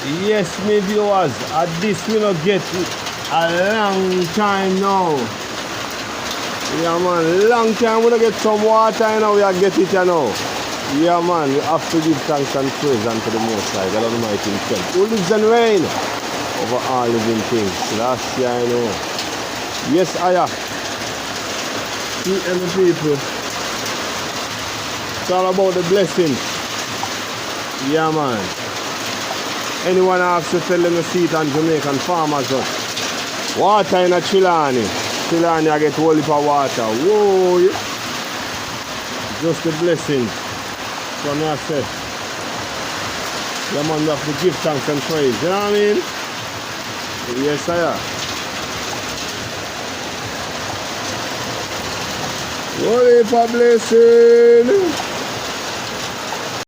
Yes, me viewers, at this we not get a long time now. Yeah man, long time we don't get some water, you know, we are get it, you know. Yeah man, we have to give thanks and praise unto the Most High, God Almighty Himself, who lives and reign over all living things. Last year, you know. Yes, I see every people. It's all about the blessings. Yeah man. Anyone asks to tell them to see it on Jamaican farmers up. Water in a trelawny. Trelawny I get whole heap of water. Whoa, yeah. Just the blessings. So me I say, yeah man, we have to give thanks and praise. You know what I mean? Yes I am. Whole heap of blessing.